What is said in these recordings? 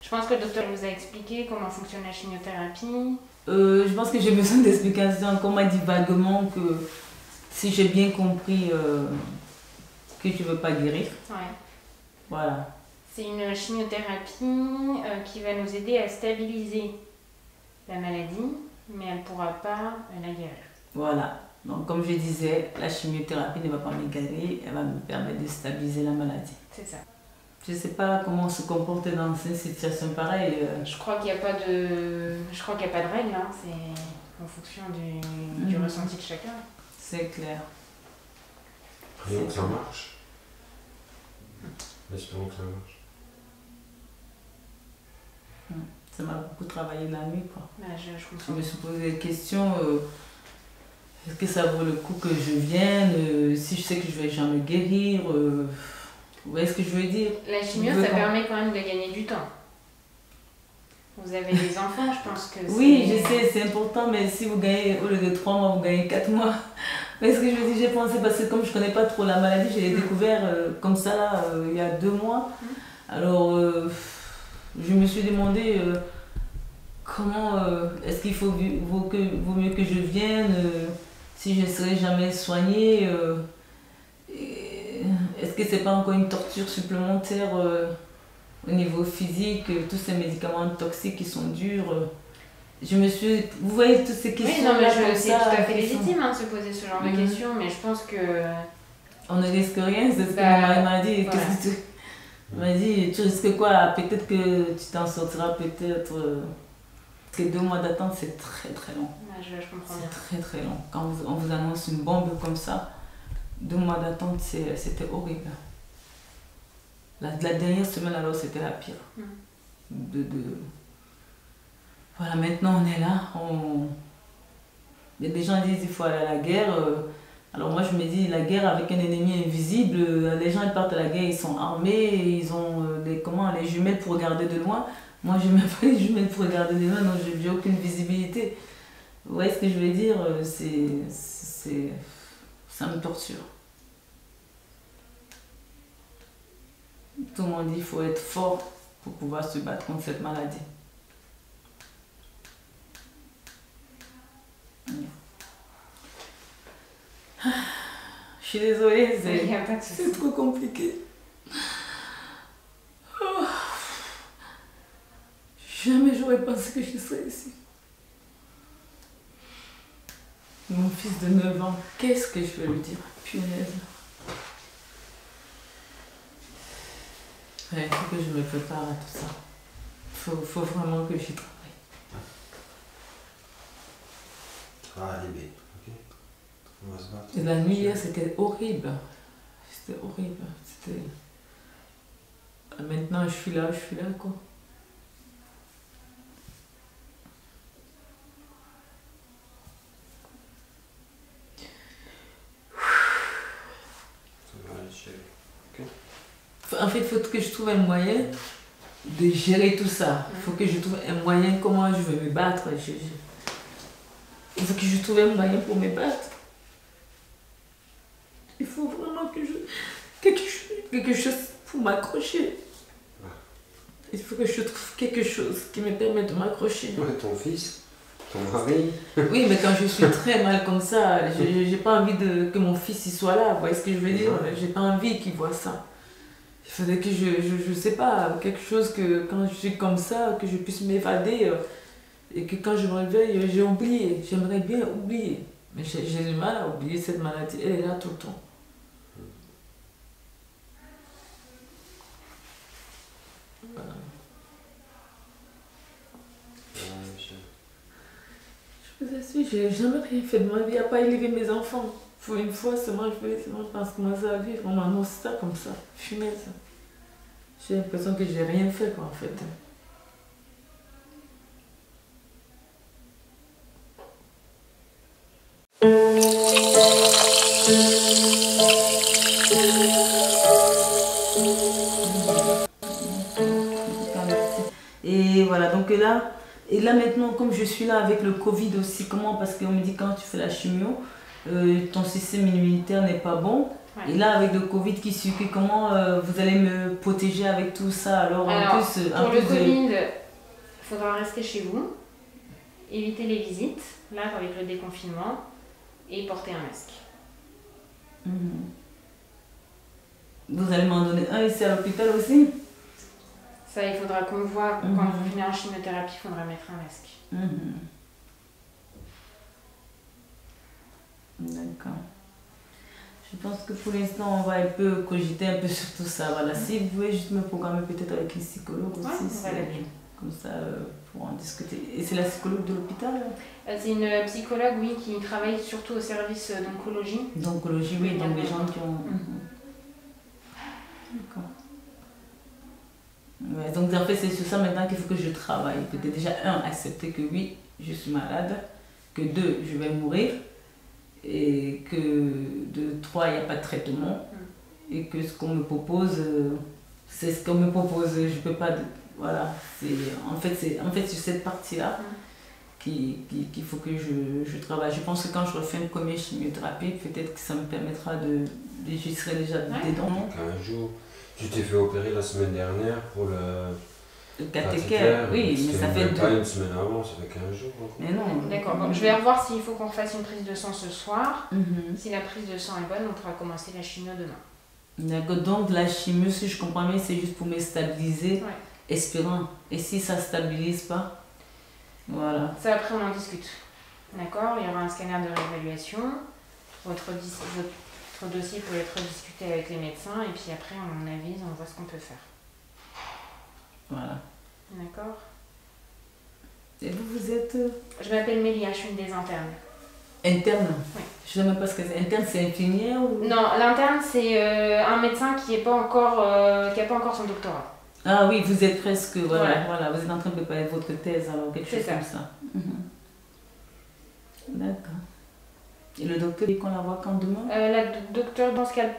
Je pense que le docteur vous a expliqué comment fonctionne la chimiothérapie. Je pense que j'ai besoin d'explications. Encore, on m'a dit vaguement que si j'ai bien compris que tu ne veux pas guérir. Ouais. Voilà. C'est une chimiothérapie qui va nous aider à stabiliser la maladie, mais elle ne pourra pas la guérir. Voilà. Donc, comme je disais, la chimiothérapie ne va pas me guérir, elle va me permettre de stabiliser la maladie. C'est ça. Je ne sais pas comment se comporter dans une situation pareille. Je crois qu'il n'y a pas de... règle, hein. C'est en fonction du ressenti de chacun. C'est clair. Prions que ça marche. Espérons que ça marche. Ça m'a beaucoup travaillé la nuit, quoi. Bah, je Je me suis posé des questions. Est-ce que ça vaut le coup que je vienne? Si je sais que je vais jamais guérir, vous voyez ce que je veux dire? La chimio, ça permet quand même de gagner du temps. Vous avez des enfants, je pense que c'est... Oui, je sais, c'est important, mais si vous gagnez, au lieu de 3 mois, vous gagnez 4 mois. Vous voyez ce que je veux dire? J'ai pensé, parce que comme je connais pas trop la maladie, je l'ai découvert comme ça, là, il y a 2 mois. Alors, je me suis demandé comment, est-ce qu'il vaut mieux que je vienne, si je ne serai jamais soignée, est-ce que c'est pas encore une torture supplémentaire au niveau physique, tous ces médicaments toxiques qui sont durs. Vous voyez toutes ces questions. Oui, non, mais c'est tout à fait légitime de se poser ce genre de questions, mais je pense que... On ne risque rien, c'est ce que mon mari m'a dit. Voilà. Il m'a dit, tu risques quoi? Peut-être que tu t'en sortiras, peut-être. Parce que 2 mois d'attente, c'est très très long. Je comprends bien. C'est très très long. Quand on vous annonce une bombe comme ça, 2 mois d'attente, c'était horrible. La dernière semaine, alors, c'était la pire. Voilà, maintenant on est là. Les gens disent qu'il faut aller à la guerre. Alors moi je me dis, la guerre avec un ennemi invisible, les gens ils partent à la guerre, ils sont armés, ils ont les jumelles pour regarder de loin. Moi je n'ai même pas les jumelles pour regarder de loin, donc je n'ai aucune visibilité. Vous voyez ce que je veux dire? Ça me torture. Tout le monde dit qu'il faut être fort pour pouvoir se battre contre cette maladie. Je suis désolée, c'est trop compliqué. Jamais j'aurais pensé que je serais ici. Mon fils de 9 ans, qu'est-ce que je vais lui dire? Punaise. Il faut que je me prépare à tout ça. Il faut vraiment que j'y travaille. Ah, elle est bête, ok? On va se battre. Et la nuit hier, c'était horrible. C'était horrible. Maintenant, je suis là, quoi. Ça va aller, chérie. Ok? En fait, il faut que je trouve un moyen de gérer tout ça. Il faut que je trouve un moyen comment je vais me battre. Il faut que je trouve un moyen pour me battre. Il faut vraiment que quelque chose pour m'accrocher. Il faut que je trouve quelque chose qui me permette de m'accrocher. Ouais, ton fils, ton mari. Oui, mais quand je suis très mal comme ça, j'ai pas envie que mon fils y soit là. Vous voyez ce que je veux dire? J'ai pas envie qu'il voit ça. Il faudrait que je sais pas, quelque chose que quand je suis comme ça, que je puisse m'évader et que quand je me réveille, j'ai oublié. J'aimerais bien oublier. Mais j'ai du mal à oublier cette maladie. Elle est là tout le temps. Voilà. Je vous assure, j'ai jamais rien fait de ma vie à pas élever mes enfants. Pour une fois seulement, je pense commencer à vivre. On m'annonce ça comme ça. Funaise. J'ai l'impression que j'ai rien fait, quoi, en fait. Et voilà, donc là, maintenant, comme je suis là avec le Covid aussi, comment? Parce qu'on me dit quand tu fais la chimio, ton système immunitaire n'est pas bon. Ouais. Et là, avec le Covid qui suit, comment vous allez me protéger avec tout ça? Alors, en plus, pour le Covid, il faudra rester chez vous, éviter les visites, là, avec le déconfinement, et porter un masque. Vous allez m'en donner un ici à l'hôpital aussi? Ça, il faudra qu'on voit. Quand vous venez en chimiothérapie, il faudra mettre un masque. D'accord. Je pense que pour l'instant, on va un peu cogiter un peu sur tout ça. Voilà. Si vous pouvez juste me programmer peut-être avec une psychologue aussi, comme ça, pour en discuter. Et c'est la psychologue de l'hôpital? C'est une psychologue, oui, qui travaille surtout au service d'oncologie. D'oncologie, oui, donc les gens qui ont... D'accord. Ouais, donc en fait, c'est sur ça maintenant qu'il faut que je travaille. Peut-être déjà, accepter que oui, je suis malade, que 2, je vais mourir, et que de 3, il n'y a pas de traitement, et que ce qu'on me propose, c'est ce qu'on me propose. Je peux pas... Voilà, en fait, c'est cette partie-là qu'il faut que je travaille. Je pense que quand je refais une première chimiothérapie, peut-être que ça me permettra j'y serai déjà dedans. 15 jours. Tu t'es fait opérer la semaine dernière pour le cathéter, oui, mais ça fait pas une semaine avant, ça fait 15 jours. Mais non. D'accord, bon, je vais revoir s'il faut qu'on fasse une prise de sang ce soir. Si la prise de sang est bonne, on pourra commencer la chimio demain. D'accord, donc la chimio, si je comprends bien, c'est juste pour me stabiliser, espérant. Et si ça ne stabilise pas, voilà. Ça, après, on en discute. D'accord, il y aura un scanner de réévaluation. Votre dossier peut être discuté avec les médecins et puis après on avise, on voit ce qu'on peut faire. Voilà. D'accord. Et vous êtes... Je m'appelle Mélia, je suis une des internes. Interne? Oui. Je ne sais même pas ce que c'est. Interne, c'est infirmière ou... Non, l'interne c'est un médecin qui n'a pas encore son doctorat. Ah oui, vous êtes presque... Voilà, vous êtes en train de préparer votre thèse, alors quelque chose comme ça. D'accord. Et le docteur dit qu'on la voit quand demain? La docteure,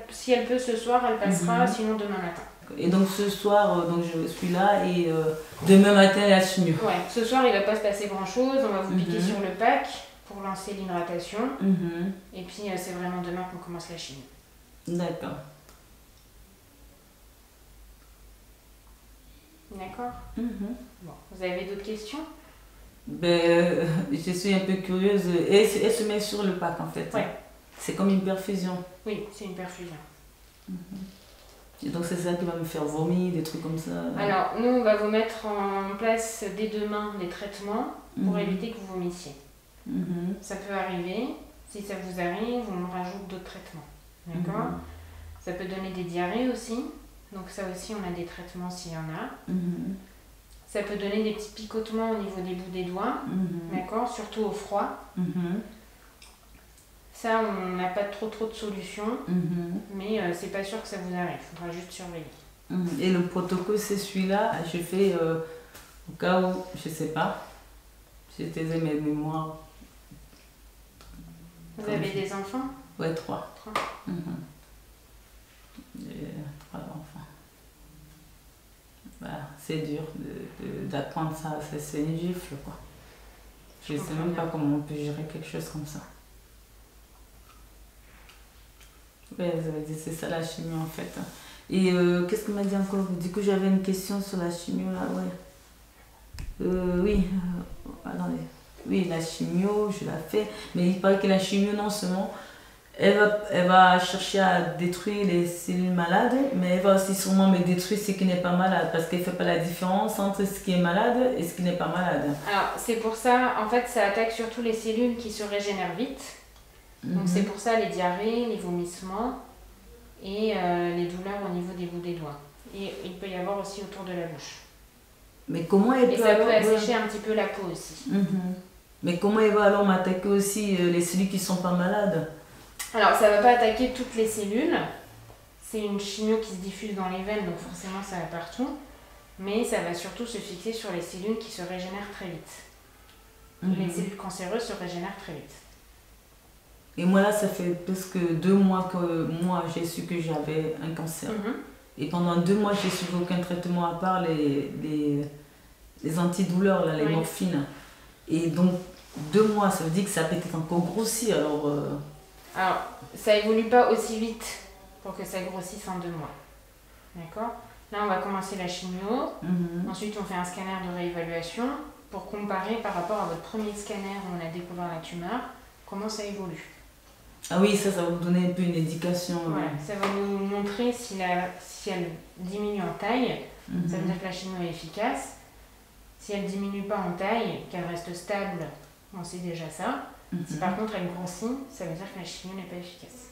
si elle peut ce soir, elle passera, sinon demain matin. Et donc ce soir, donc je suis là et demain matin, la chimio. Ouais, ce soir il ne va pas se passer grand chose, on va vous piquer sur le pack pour lancer l'hydratation. Et puis c'est vraiment demain qu'on commence la chimio. D'accord. D'accord. Bon, vous avez d'autres questions? Je suis un peu curieuse. Elle se met sur le pack en fait. Oui. C'est comme une perfusion. Oui, c'est une perfusion. Et donc c'est ça qui va me faire vomir, des trucs comme ça. Alors, nous, on va vous mettre en place dès demain des traitements pour éviter que vous vomissiez. Ça peut arriver. Si ça vous arrive, on rajoute d'autres traitements. D'accord. Ça peut donner des diarrhées aussi. Donc ça aussi, on a des traitements s'il y en a. Ça peut donner des petits picotements au niveau des bouts des doigts, d'accord, surtout au froid. Ça, on n'a pas trop de solutions, mais c'est pas sûr que ça vous arrive, il faudra juste surveiller. Et le protocole, c'est celui-là, je fais au cas où, je sais pas, j'ai taisé mes mémoires. Vous avez des enfants? Ouais, 3. J'ai 3 enfants. Voilà, c'est dur d'apprendre ça, c'est une gifle quoi. Je ne sais même pas comment on peut gérer quelque chose comme ça. Ouais, vous avez dit c'est ça la chimio en fait. Et qu'est-ce qu'on m'a dit encore? Du coup j'avais une question sur la chimio là, oui. Attendez. Oui, la chimio, je la fais. Mais il paraît que la chimio non seulement elle va chercher à détruire les cellules malades, mais elle va aussi sûrement me détruire ce qui n'est pas malade, parce qu'elle ne fait pas la différence entre ce qui est malade et ce qui n'est pas malade. Alors, c'est pour ça, en fait, ça attaque surtout les cellules qui se régénèrent vite. Donc, c'est pour ça les diarrhées, les vomissements et les douleurs au niveau des bouts des doigts. Et il peut y avoir aussi autour de la bouche. Mais comment elle et ça peut assécher un petit peu la peau aussi. Mais comment elle va alors m'attaquer aussi les cellules qui ne sont pas malades? Alors, ça ne va pas attaquer toutes les cellules. C'est une chimio qui se diffuse dans les veines, donc forcément ça va partout. Mais ça va surtout se fixer sur les cellules qui se régénèrent très vite. Les cellules cancéreuses se régénèrent très vite. Et moi là, ça fait presque 2 mois que j'ai su que j'avais un cancer. Et pendant 2 mois, j'ai suivi aucun traitement à part les antidouleurs, là, les morphines. Et donc 2 mois, ça veut dire que ça a peut-être encore grossi. Alors, ça évolue pas aussi vite pour que ça grossisse en 2 mois. D'accord? Là, on va commencer la chimio. Ensuite, on fait un scanner de réévaluation pour comparer par rapport à votre premier scanner où on a découvert la tumeur, comment ça évolue. Ah oui, ça va vous donner un peu une indication. Voilà, ça va nous montrer si elle diminue en taille, ça veut dire que la chimio est efficace. Si elle ne diminue pas en taille, qu'elle reste stable, on sait déjà ça. Si par contre elle grossit, ça veut dire que la chimio n'est pas efficace.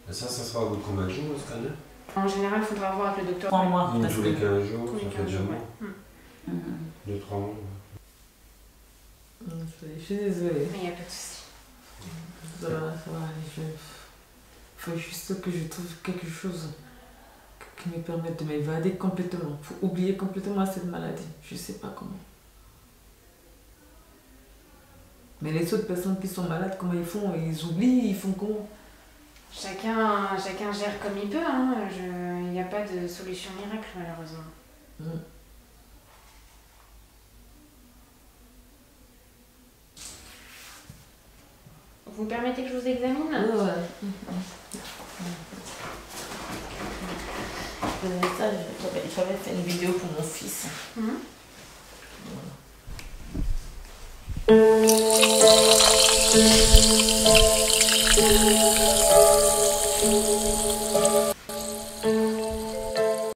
Et ça sera au bout de combien de jours le scanner? En général, il faudra voir avec le docteur. 3 mois. Tous les 15 jours, Tous les ça fait 15 2 jours, mois. ouais. 2-3 mois. Je suis désolée. Mais il n'y a pas de souci. Ça va aller. Faut juste que je trouve quelque chose qui me permette de m'évader complètement, pour oublier complètement cette maladie. Je sais pas comment. Mais les autres personnes qui sont malades, comment ils font? Ils oublient, ils font comment? Chacun gère comme il peut. Hein. Il n'y a pas de solution miracle, malheureusement. Vous permettez que je vous examine? Ouais. Ça, j'avais fait une vidéo pour mon fils. Voilà.